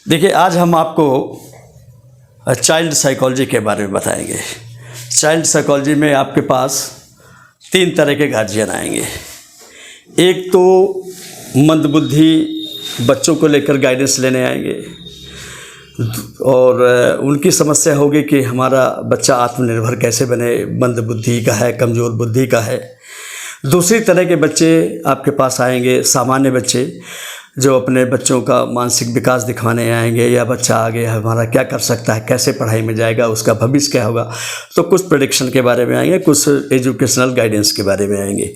देखिए, आज हम आपको चाइल्ड साइकोलॉजी के बारे में बताएंगे। चाइल्ड साइकोलॉजी में आपके पास 3 तरह के गार्जियन आएंगे। एक तो मंदबुद्धि बच्चों को लेकर गाइडेंस लेने आएंगे और उनकी समस्या होगी कि हमारा बच्चा आत्मनिर्भर कैसे बने, मंदबुद्धि का है, कमज़ोर बुद्धि का है। दूसरी तरह के बच्चे आपके पास आएंगे, सामान्य बच्चे जो अपने बच्चों का मानसिक विकास दिखाने आएंगे, या बच्चा आगे हमारा क्या कर सकता है, कैसे पढ़ाई में जाएगा, उसका भविष्य क्या होगा। तो कुछ प्रेडिक्शन के बारे में आएंगे, कुछ एजुकेशनल गाइडेंस के बारे में आएंगे।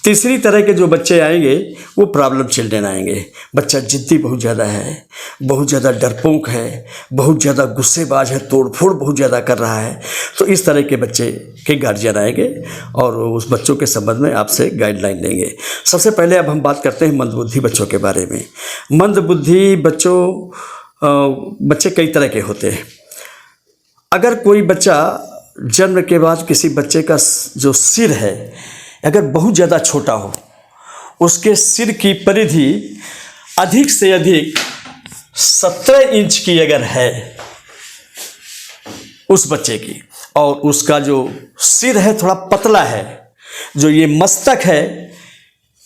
तीसरी तरह के जो बच्चे आएंगे वो प्रॉब्लम चिल्ड्रन आएंगे। बच्चा जिद्दी बहुत ज़्यादा है, बहुत ज़्यादा डरपोक है, बहुत ज़्यादा गुस्सेबाज है, तोड़फोड़ बहुत ज़्यादा कर रहा है। तो इस तरह के बच्चे के गार्जियन आएंगे और उस बच्चों के संबंध में आपसे गाइडलाइन देंगे। सबसे पहले अब हम बात करते हैं मंदबुद्धि बच्चों के बारे में। मंदबुद्धि बच्चे कई तरह के होते हैं। अगर कोई बच्चा जन्म के बाद किसी बच्चे का जो सिर है अगर बहुत ज़्यादा छोटा हो, उसके सिर की परिधि अधिक से अधिक 17 इंच की अगर है उस बच्चे की, और उसका जो सिर है थोड़ा पतला है, जो ये मस्तक है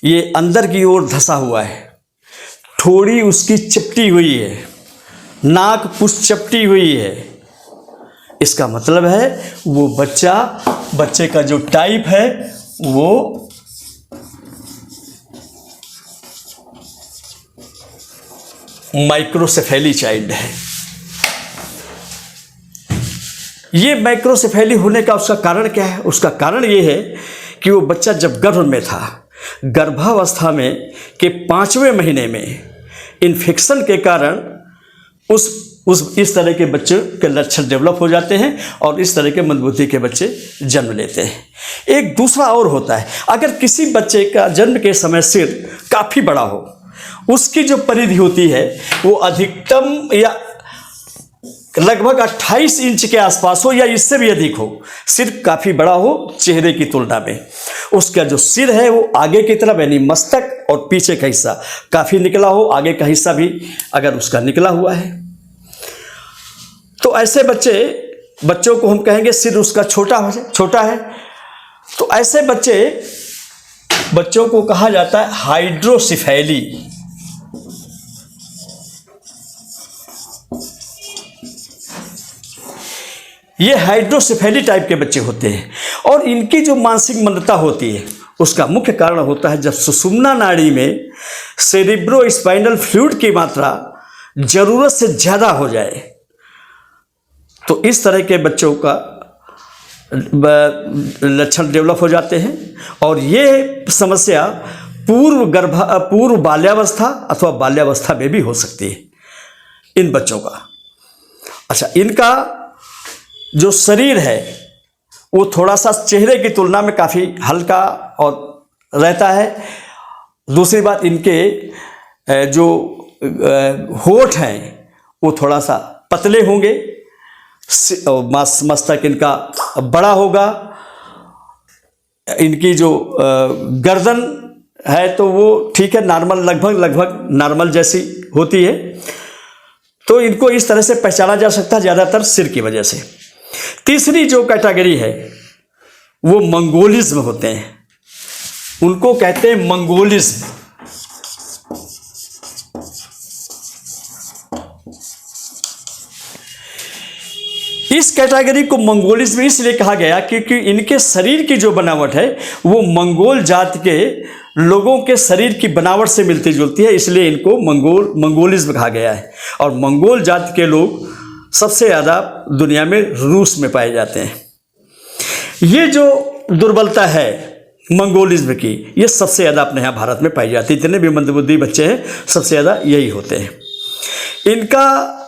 ये अंदर की ओर धंसा हुआ है, ठोड़ी उसकी चपटी हुई है, नाक पुष्ट चपटी हुई है, इसका मतलब है वो बच्चे का जो टाइप है वो माइक्रोसेफेली चाइल्ड है। ये माइक्रोसेफेली होने का उसका कारण क्या है? उसका कारण ये है कि वो बच्चा जब गर्भ में था, गर्भावस्था में के 5वें महीने में इन्फेक्शन के कारण इस तरह के बच्चे के लक्षण डेवलप हो जाते हैं और इस तरह के मंदबुद्धि के बच्चे जन्म लेते हैं। एक दूसरा और होता है, अगर किसी बच्चे का जन्म के समय सिर काफ़ी बड़ा हो, उसकी जो परिधि होती है वो अधिकतम या लगभग 28 इंच के आसपास हो या इससे भी अधिक हो, सिर काफ़ी बड़ा हो चेहरे की तुलना में, उसका जो सिर है वो आगे की तरफ यानी मस्तक और पीछे का हिस्सा काफ़ी निकला हो, आगे का हिस्सा भी अगर उसका निकला हुआ है, तो ऐसे बच्चों को हम कहेंगे सिर उसका छोटा है। तो ऐसे बच्चों को कहा जाता है हाइड्रोसेफेली। ये हाइड्रोसेफेली टाइप के बच्चे होते हैं और इनकी जो मानसिक मंदता होती है उसका मुख्य कारण होता है जब सुषुम्ना नाड़ी में सेरिब्रोस्पाइनल फ्लूइड की मात्रा जरूरत से ज़्यादा हो जाए, तो इस तरह के बच्चों का लक्षण डेवलप हो जाते हैं और ये समस्या पूर्व बाल्यावस्था अथवा बाल्यावस्था में भी हो सकती है इन बच्चों का। अच्छा, इनका जो शरीर है वो थोड़ा सा चेहरे की तुलना में काफ़ी हल्का और रहता है। दूसरी बात, इनके जो होंठ हैं वो थोड़ा सा पतले होंगे, मस्तक इनका बड़ा होगा, इनकी जो गर्दन है तो वो ठीक है, नॉर्मल लगभग नॉर्मल जैसी होती है। तो इनको इस तरह से पहचाना जा सकता है ज़्यादातर सिर की वजह से। तीसरी जो कैटेगरी है वो मंगोलिज्म होते हैं, उनको कहते हैं मंगोलिज्म। इस कैटेगरी को मंगोलिज्म इसलिए कहा गया क्योंकि इनके शरीर की जो बनावट है वो मंगोल जात के लोगों के शरीर की बनावट से मिलती जुलती है, इसलिए इनको मंगोलिज्म कहा गया है। और मंगोल जात के लोग सबसे ज़्यादा दुनिया में रूस में पाए जाते हैं। ये जो दुर्बलता है मंगोलिज्म की, ये सबसे ज़्यादा अपने यहाँ भारत में पाई जाती है। जितने भी मंदबुद्धि बच्चे हैं सबसे ज़्यादा यही होते हैं। इनका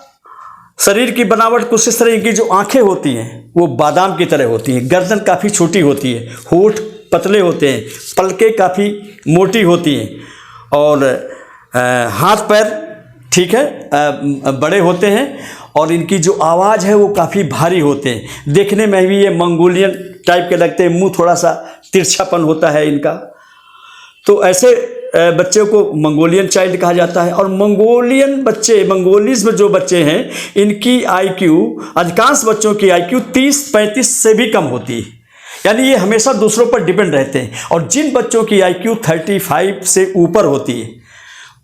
शरीर की बनावट कुछ इस तरह, इनकी जो आंखें होती हैं वो बादाम की तरह होती हैं, गर्दन काफ़ी छोटी होती है, होंठ पतले होते हैं, पलकें काफ़ी मोटी होती हैं और हाथ पैर ठीक है बड़े होते हैं और इनकी जो आवाज़ है वो काफ़ी भारी होते हैं। देखने में भी ये मंगोलियन टाइप के लगते हैं, मुंह थोड़ा सा तिरछापन होता है इनका। तो ऐसे बच्चे को मंगोलियन चाइल्ड कहा जाता है। और मंगोलियन बच्चे, मंगोलीज में जो बच्चे हैं, इनकी आईक्यू, अधिकांश बच्चों की आईक्यू 30-35 से भी कम होती है, यानी ये हमेशा दूसरों पर डिपेंड रहते हैं। और जिन बच्चों की आईक्यू 35 से ऊपर होती है,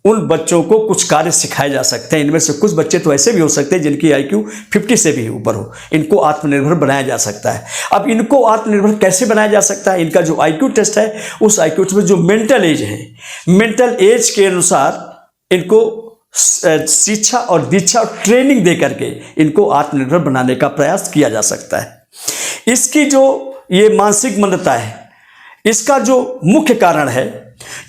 उन बच्चों को कुछ कार्य सिखाए जा सकते हैं। इनमें से कुछ बच्चे तो ऐसे भी हो सकते हैं जिनकी आईक्यू 50 से भी ऊपर हो, इनको आत्मनिर्भर बनाया जा सकता है। अब इनको आत्मनिर्भर कैसे बनाया जा सकता है? इनका जो आईक्यू टेस्ट है, उस आईक्यू टेस्ट में जो मेंटल एज है, मेंटल एज के अनुसार इनको शिक्षा और दीक्षा और ट्रेनिंग दे करके इनको आत्मनिर्भर बनाने का प्रयास किया जा सकता है। इसकी जो ये मानसिक मंदता है, इसका जो मुख्य कारण है,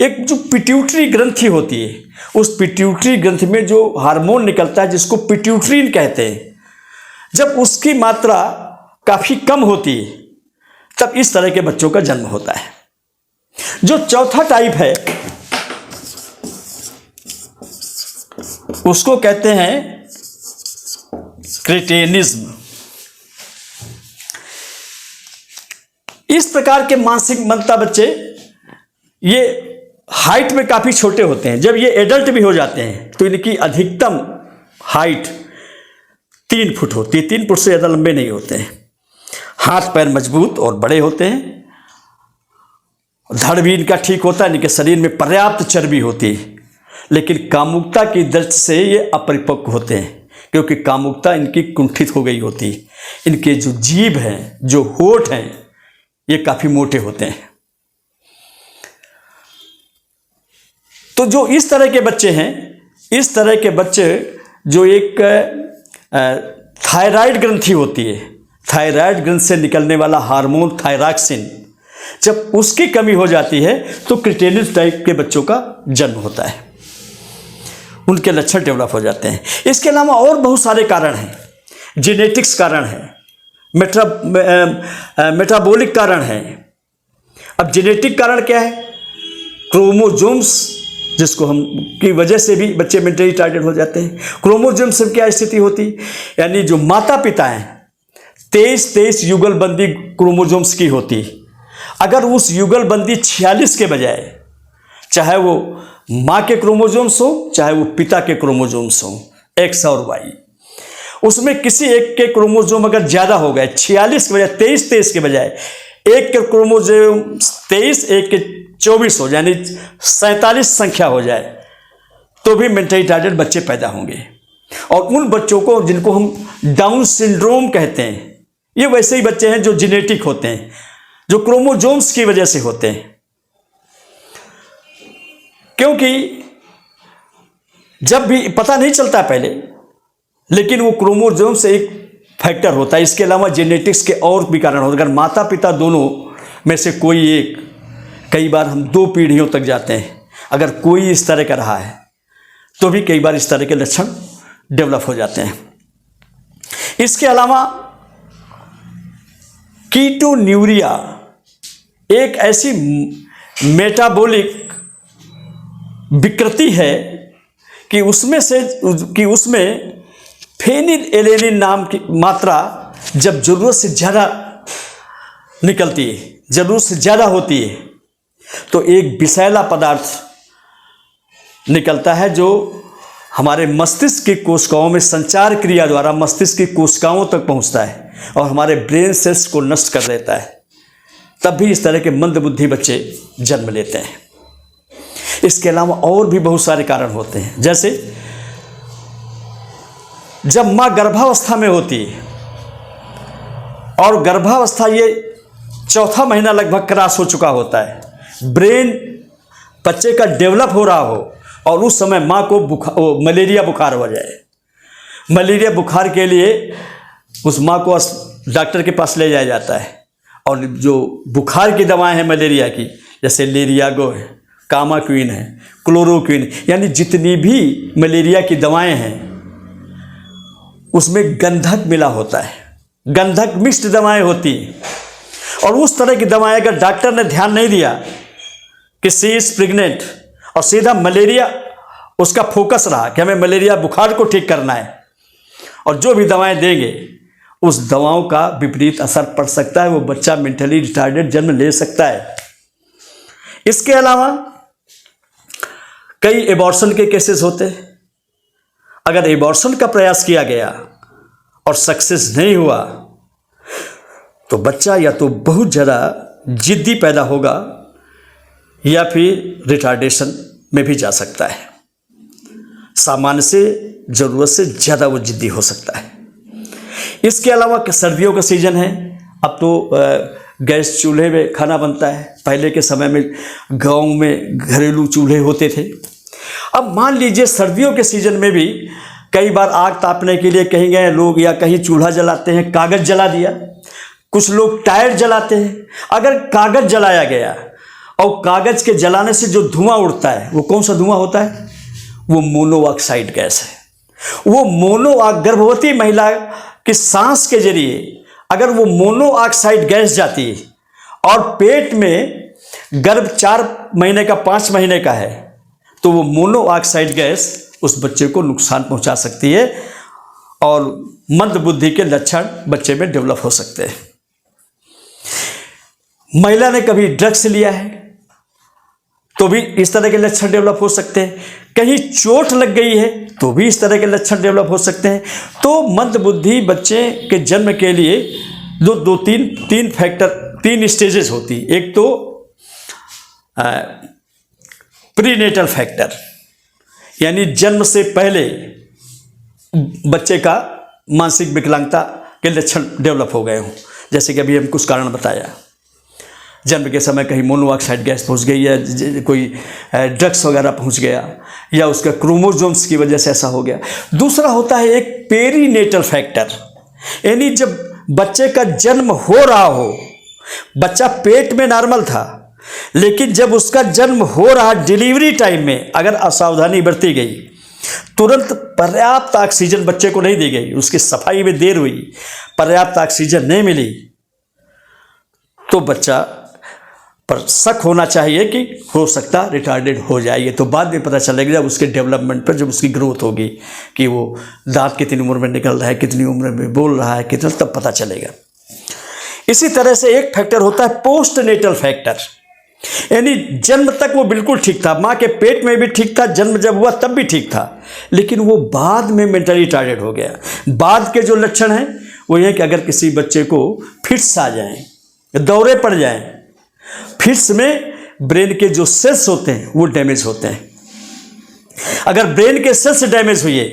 एक जो पिट्यूटरी ग्रंथि होती है, उस पिट्यूटरी ग्रंथि में जो हार्मोन निकलता है जिसको पिट्यूटरीन कहते हैं, जब उसकी मात्रा काफी कम होती है, तब इस तरह के बच्चों का जन्म होता है। जो चौथा टाइप है, उसको कहते हैं क्रेटेनिज्म। इस प्रकार के मानसिक मंदता बच्चे, ये हाइट में काफ़ी छोटे होते हैं। जब ये एडल्ट भी हो जाते हैं तो इनकी अधिकतम हाइट 3 फुट होती है, 3 फुट से ज़्यादा लंबे नहीं होते हैं। हाथ पैर मजबूत और बड़े होते हैं, धड़ भी इनका ठीक होता है, इनके शरीर में पर्याप्त चर्बी होती है। लेकिन कामुकता की दृष्टि से ये अपरिपक्व होते हैं, क्योंकि कामुकता इनकी कुंठित हो गई होती है। इनके जो जीभ हैं, जो होठ हैं, ये काफ़ी मोटे होते हैं। तो जो इस तरह के बच्चे हैं, इस तरह के बच्चे जो एक थायराइड ग्रंथि होती है, थायराइड ग्रंथि से निकलने वाला हार्मोन थायरॉक्सिन, जब उसकी कमी हो जाती है तो क्रेटेनिस टाइप के बच्चों का जन्म होता है, उनके लक्षण डेवलप हो जाते हैं। इसके अलावा और बहुत सारे कारण हैं, जेनेटिक्स कारण है, मेटाबॉलिक कारण है। अब जेनेटिक कारण क्या है? क्रोमोजोम्स, जिसको हम की वजह से भी बच्चे मेंटली रिटार्डेड हो जाते हैं। क्रोमोजोम से क्या स्थिति होती, यानी जो माता पिता हैं, 23 युगलबंदी क्रोमोजोम्स की होती। अगर उस युगलबंदी 46 के बजाय, चाहे वो माँ के क्रोमोजोम्स हो, चाहे वो पिता के क्रोमोजोम्स हो, एक्स और वाई, उसमें किसी एक के क्रोमोजोम अगर ज़्यादा हो गए, 46 के बजाय 23 के बजाय, एक के क्रोमोजोम 23, एक के 24 हो, यानी 47 संख्या हो जाए, तो भी मेंटली रिटार्डेड बच्चे पैदा होंगे। और उन बच्चों को, जिनको हम डाउन सिंड्रोम कहते हैं, ये वैसे ही बच्चे हैं जो जेनेटिक होते हैं, जो क्रोमोजोम्स की वजह से होते हैं। क्योंकि जब भी पता नहीं चलता पहले, लेकिन वो क्रोमोजोम से एक फैक्टर होता है। इसके अलावा जेनेटिक्स के और भी कारण होते हैं। अगर माता पिता दोनों में से कोई एक, कई बार हम 2 पीढ़ियों तक जाते हैं, अगर कोई इस तरह का रहा है तो भी कई बार इस तरह के लक्षण डेवलप हो जाते हैं। इसके अलावा कीटोन्यूरिया एक ऐसी मेटाबॉलिक विकृति है कि उसमें फेनिलएलेनिन नाम की मात्रा जब जरूरत से ज़्यादा निकलती है, जरूरत से ज़्यादा होती है, तो एक विषैला पदार्थ निकलता है जो हमारे मस्तिष्क की कोशिकाओं में संचार क्रिया द्वारा मस्तिष्क की कोशिकाओं तक पहुंचता है और हमारे ब्रेन सेल्स को नष्ट कर देता है। तब भी इस तरह के मंदबुद्धि बच्चे जन्म लेते हैं। इसके अलावा और भी बहुत सारे कारण होते हैं, जैसे जब माँ गर्भावस्था में होती है और गर्भावस्था ये 4था महीना लगभग क्रॉस हो चुका होता है, ब्रेन बच्चे का डेवलप हो रहा हो और उस समय माँ को मलेरिया बुखार हो जाए, मलेरिया बुखार के लिए उस माँ को डॉक्टर के पास ले जाया जाता है और जो बुखार की दवाएं हैं मलेरिया की, जैसे लेरियागो है, कामाक्विन है, क्लोरोक्विन, यानी जितनी भी मलेरिया की दवाएं हैं उसमें गंधक मिला होता है, गंधक मिश्र दवाएं होती हैं। और उस तरह की दवाएं अगर डॉक्टर ने ध्यान नहीं दिया कि सी इज प्रेग्नेंट और सीधा मलेरिया उसका फोकस रहा कि हमें मलेरिया बुखार को ठीक करना है, और जो भी दवाएं देंगे उस दवाओं का विपरीत असर पड़ सकता है, वो बच्चा मेंटली रिटार्डेड जन्म ले सकता है। इसके अलावा कई एबॉर्शन के केसेस होते हैं। अगर एबॉर्शन का प्रयास किया गया और सक्सेस नहीं हुआ तो बच्चा या तो बहुत ज़्यादा जिद्दी पैदा होगा या फिर रिटार्डेशन में भी जा सकता है। सामान्य से ज़रूरत से ज़्यादा वो जिद्दी हो सकता है। इसके अलावा सर्दियों का सीज़न है, अब तो गैस चूल्हे में खाना बनता है। पहले के समय में गांव में घरेलू चूल्हे होते थे। अब मान लीजिए सर्दियों के सीज़न में भी कई बार आग तापने के लिए कहीं गए लोग, या कहीं चूल्हा जलाते हैं, कागज़ जला दिया, कुछ लोग टायर जलाते हैं। अगर कागज़ जलाया गया और कागज़ के जलाने से जो धुआं उड़ता है वो कौन सा धुआं होता है? वो मोनोऑक्साइड गैस है। वो मोनोऑक्साइड, गर्भवती महिला की सांस के जरिए अगर वो मोनोऑक्साइड गैस जाती है और पेट में गर्भ 4 महीने का 5 महीने का है तो वो मोनोऑक्साइड गैस उस बच्चे को नुकसान पहुंचा सकती है और मंद बुद्धि के लक्षण बच्चे में डेवलप हो सकते हैं। महिला ने कभी ड्रग्स लिया है तो भी इस तरह के लक्षण डेवलप हो सकते हैं। कहीं चोट लग गई है तो भी इस तरह के लक्षण डेवलप हो सकते हैं। तो मंद बुद्धि बच्चे के जन्म के लिए तीन फैक्टर, 3 स्टेजेस होती। एक तो प्रीनेटल फैक्टर, यानी जन्म से पहले बच्चे का मानसिक विकलांगता के लक्षण डेवलप हो गए हों, जैसे कि अभी हम कुछ कारण बताया। जन्म के समय कहीं मोनोऑक्साइड गैस पहुंच गई या कोई ड्रग्स वगैरह पहुंच गया या उसका क्रोमोसोम्स की वजह से ऐसा हो गया। दूसरा होता है एक पेरीनेटल फैक्टर, यानी जब बच्चे का जन्म हो रहा हो, बच्चा पेट में नॉर्मल था लेकिन जब उसका जन्म हो रहा डिलीवरी टाइम में अगर असावधानी बरती गई, तुरंत पर्याप्त ऑक्सीजन बच्चे को नहीं दी गई, उसकी सफाई में देर हुई, पर्याप्त ऑक्सीजन नहीं मिली, तो बच्चा पर शक होना चाहिए कि हो सकता रिटार्डेड हो जाए। ये तो बाद में पता चलेगा जब उसके डेवलपमेंट पर, जब उसकी ग्रोथ होगी कि वो दांत कितनी उम्र में निकल रहा है, कितनी उम्र में बोल रहा है, कितना, तब पता चलेगा। इसी तरह से एक फैक्टर होता है पोस्ट नेटल फैक्टर, यानी जन्म तक वो बिल्कुल ठीक था, माँ के पेट में भी ठीक था, जन्म जब हुआ तब भी ठीक था, लेकिन वो बाद में मेंटली रिटार्डेड हो गया। बाद के जो लक्षण हैं वो ये कि अगर किसी बच्चे को फिट्स आ जाएं, दौरे पड़ जाएं, फिट्स में ब्रेन के जो सेल्स होते हैं वो डैमेज होते हैं। अगर ब्रेन के सेल्स डैमेज हुए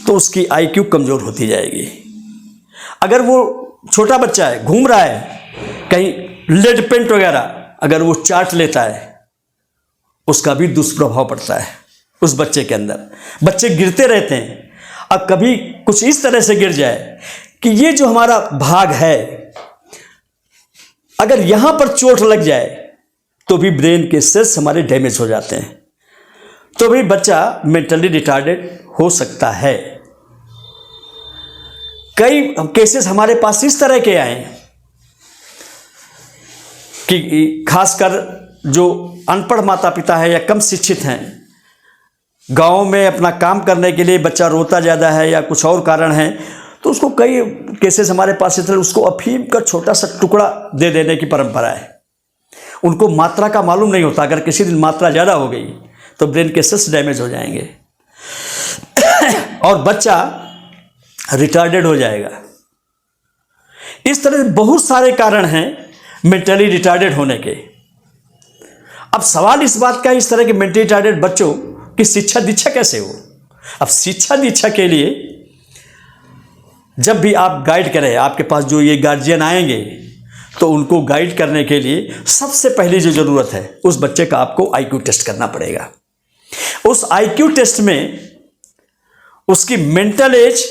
तो उसकी आईक्यू कमजोर होती जाएगी। अगर वो छोटा बच्चा है, घूम रहा है, कहीं लेड पेंट वगैरह अगर वो चाट लेता है, उसका भी दुष्प्रभाव पड़ता है उस बच्चे के अंदर। बच्चे गिरते रहते हैं। अब कभी कुछ इस तरह से गिर जाए कि ये जो हमारा भाग है, अगर यहां पर चोट लग जाए तो भी ब्रेन के सेल्स हमारे डैमेज हो जाते हैं, तो भी बच्चा मेंटली रिटार्डेड हो सकता है। कई केसेस हमारे पास इस तरह के आए कि खासकर जो अनपढ़ माता पिता है या कम शिक्षित हैं, गांव में अपना काम करने के लिए बच्चा रोता ज़्यादा है या कुछ और कारण है, तो उसको कई केसेस हमारे पास इस तरह, उसको अफीम का छोटा सा टुकड़ा दे देने की परंपरा है। उनको मात्रा का मालूम नहीं होता, अगर किसी दिन मात्रा ज़्यादा हो गई तो ब्रेन के सेल्स डैमेज हो जाएंगे और बच्चा रिटार्डेड हो जाएगा। इस तरह बहुत सारे कारण हैं मेंटली रिटार्डेड होने के। अब सवाल इस बात का, इस तरह के मेंटली रिटार्डेड बच्चों की शिक्षा दीक्षा कैसे हो। अब शिक्षा दीक्षा के लिए जब भी आप गाइड करें, आपके पास जो ये गार्जियन आएंगे तो उनको गाइड करने के लिए सबसे पहली जो ज़रूरत है, उस बच्चे का आपको आईक्यू टेस्ट करना पड़ेगा। उस आईक्यू टेस्ट में उसकी मेंटल एज,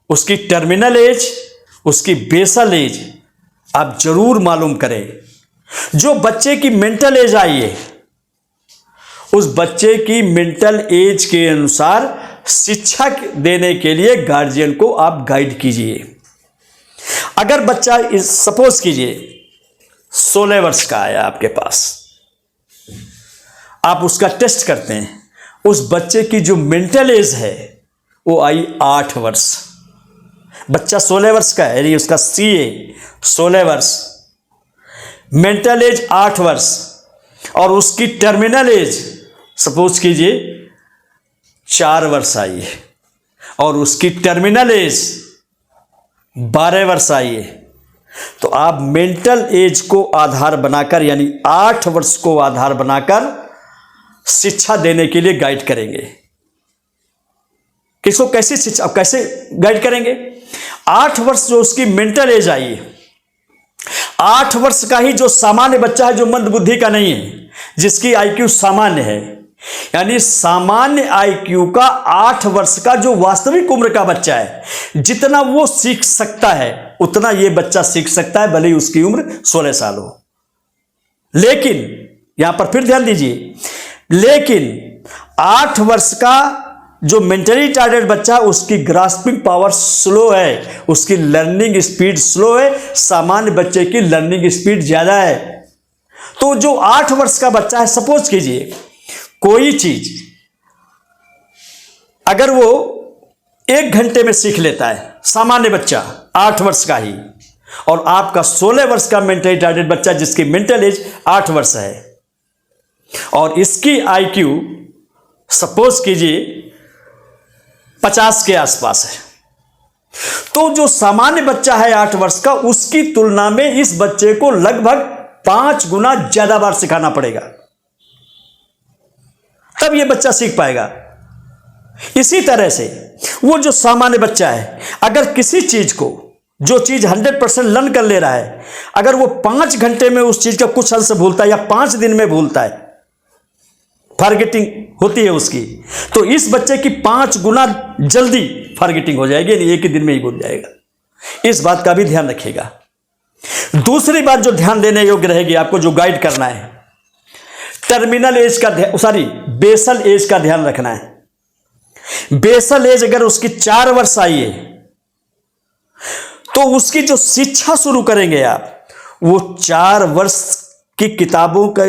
उसकी टर्मिनल एज, उसकी बेसल एज आप जरूर मालूम करें। जो बच्चे की मेंटल एज आई है, उस बच्चे की मेंटल एज के अनुसार शिक्षा देने के लिए गार्जियन को आप गाइड कीजिए। अगर बच्चा सपोज कीजिए 16 वर्ष का आया आपके पास, आप उसका टेस्ट करते हैं, उस बच्चे की जो मेंटल एज है वो आई 8 वर्ष। बच्चा 16 वर्ष का है, यानी उसका CA 16 वर्ष, मेंटल एज 8 वर्ष और उसकी टर्मिनल एज सपोज कीजिए 4 वर्ष आई है और उसकी टर्मिनल एज 12 वर्ष आई है, तो आप मेंटल एज को आधार बनाकर यानी 8 वर्ष को आधार बनाकर शिक्षा देने के लिए गाइड करेंगे। किसको कैसी शिक्षा, कैसे गाइड करेंगे? 8 वर्ष जो उसकी मेंटल एज आई है, 8 वर्ष का ही जो सामान्य बच्चा है, जो मंद बुद्धि का नहीं है, जिसकी आईक्यू सामान्य है, यानी सामान्य आईक्यू का 8 वर्ष का जो वास्तविक उम्र का बच्चा है, जितना वो सीख सकता है उतना ये बच्चा सीख सकता है, भले ही उसकी उम्र 16 साल हो। लेकिन यहां पर फिर ध्यान दीजिए, लेकिन 8 वर्ष का जो मेंटली रिटार्डेड बच्चा है उसकी ग्रास्पिंग पावर स्लो है, उसकी लर्निंग स्पीड स्लो है, सामान्य बच्चे की लर्निंग स्पीड ज्यादा है। तो जो 8 वर्ष का बच्चा है, सपोज कीजिए कोई चीज अगर वो 1 घंटे में सीख लेता है, सामान्य बच्चा 8 वर्ष का ही, और आपका 16 वर्ष का मेंटली रिटार्डेड बच्चा जिसकी मेंटल एज 8 वर्ष है और इसकी आईक्यू सपोज कीजिए 50 के आसपास है, तो जो सामान्य बच्चा है 8 वर्ष का, उसकी तुलना में इस बच्चे को लगभग 5 गुना ज्यादा बार सिखाना पड़ेगा, तब यह बच्चा सीख पाएगा। इसी तरह से वो जो सामान्य बच्चा है, अगर किसी चीज को, जो चीज 100% लर्न कर ले रहा है, अगर वो 5 घंटे में उस चीज का कुछ अंश भूलता है या 5 दिन में भूलता है, फॉरगेटिंग होती है उसकी, तो इस बच्चे की 5 गुना जल्दी फॉरगेटिंग हो जाएगी, यानी 1 ही दिन में ही भूल जाएगा। इस बात का भी ध्यान रखिएगा। दूसरी बात जो ध्यान देने योग्य रहेगी, आपको जो गाइड करना है, टर्मिनल एज का बेसल एज का ध्यान रखना है। बेसल एज अगर उसकी 4 वर्ष आई है, तो उसकी जो शिक्षा शुरू करेंगे आप, वो 4 वर्ष की किताबों का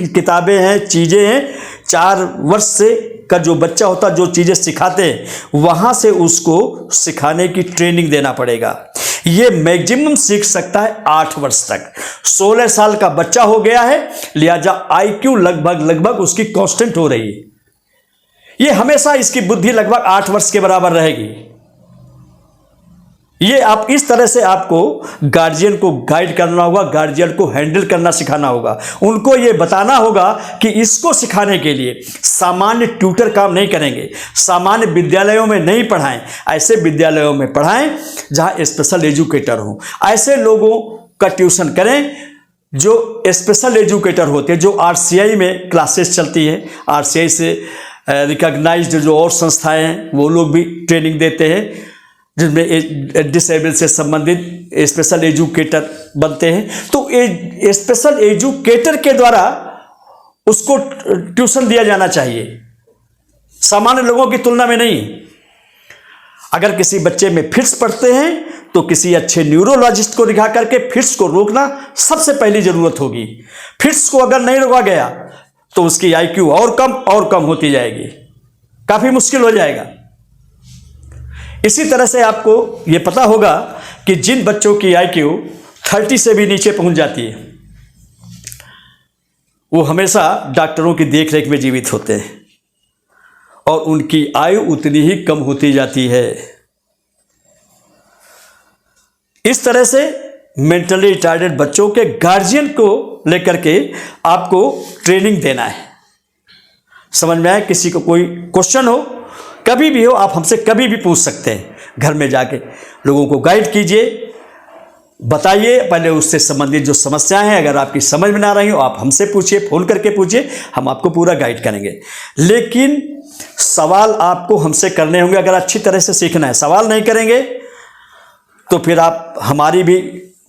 किताबें हैं, चीजें हैं, 4 वर्ष से का जो बच्चा होता है, जो चीजें सिखाते हैं, वहां से उसको सिखाने की ट्रेनिंग देना पड़ेगा। ये मैक्सिमम सीख सकता है 8 वर्ष तक। 16 साल का बच्चा हो गया है, लिहाजा आईक्यू लगभग उसकी कांस्टेंट हो रही है, ये हमेशा इसकी बुद्धि लगभग 8 वर्ष के बराबर रहेगी। ये आप इस तरह से आपको गार्जियन को गाइड करना होगा, गार्जियन को हैंडल करना सिखाना होगा। उनको ये बताना होगा कि इसको सिखाने के लिए सामान्य ट्यूटर काम नहीं करेंगे, सामान्य विद्यालयों में नहीं पढ़ाएं, ऐसे विद्यालयों में पढ़ाएं जहां स्पेशल एजुकेटर हो। ऐसे लोगों का ट्यूशन करें जो स्पेशल एजुकेटर होते हैं, जो RCI में क्लासेस चलती है, RCI से रिकॉग्नाइज्ड जो और संस्थाएं हैं वो लोग भी ट्रेनिंग देते हैं, जिसमें डिसेबल से संबंधित स्पेशल एजुकेटर बनते हैं। तो स्पेशल एजुकेटर के द्वारा उसको ट्यूशन दिया जाना चाहिए, सामान्य लोगों की तुलना में नहीं। अगर किसी बच्चे में फिट्स पड़ते हैं तो किसी अच्छे न्यूरोलॉजिस्ट को दिखा करके फिट्स को रोकना सबसे पहली जरूरत होगी। फिट्स को अगर नहीं रोका गया तो उसकी आईक्यू और कम होती जाएगी, काफी मुश्किल हो जाएगा। इसी तरह से आपको यह पता होगा कि जिन बच्चों की आईक्यू 30 से भी नीचे पहुंच जाती है, वो हमेशा डॉक्टरों की देखरेख में जीवित होते हैं और उनकी आयु उतनी ही कम होती जाती है। इस तरह से मेंटली रिटार्डेड बच्चों के गार्जियन को लेकर के आपको ट्रेनिंग देना है। समझ में आए? किसी को कोई क्वेश्चन हो, कभी भी हो, आप हमसे कभी भी पूछ सकते हैं। घर में जाके लोगों को गाइड कीजिए, बताइए, पहले उससे संबंधित जो समस्याएं हैं अगर आपकी समझ में ना रही हो आप हमसे पूछिए, फोन करके पूछिए, हम आपको पूरा गाइड करेंगे। लेकिन सवाल आपको हमसे करने होंगे अगर अच्छी तरह से सीखना है। सवाल नहीं करेंगे तो फिर आप हमारी भी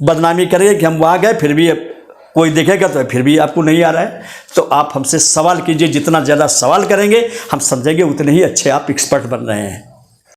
बदनामी करेंगे कि हम वहाँ गए फिर भी कोई देखेगा तो फिर भी आपको नहीं आ रहा है। तो आप हमसे सवाल कीजिए, जितना ज़्यादा सवाल करेंगे हम समझेंगे उतने ही अच्छे आप एक्सपर्ट बन रहे हैं।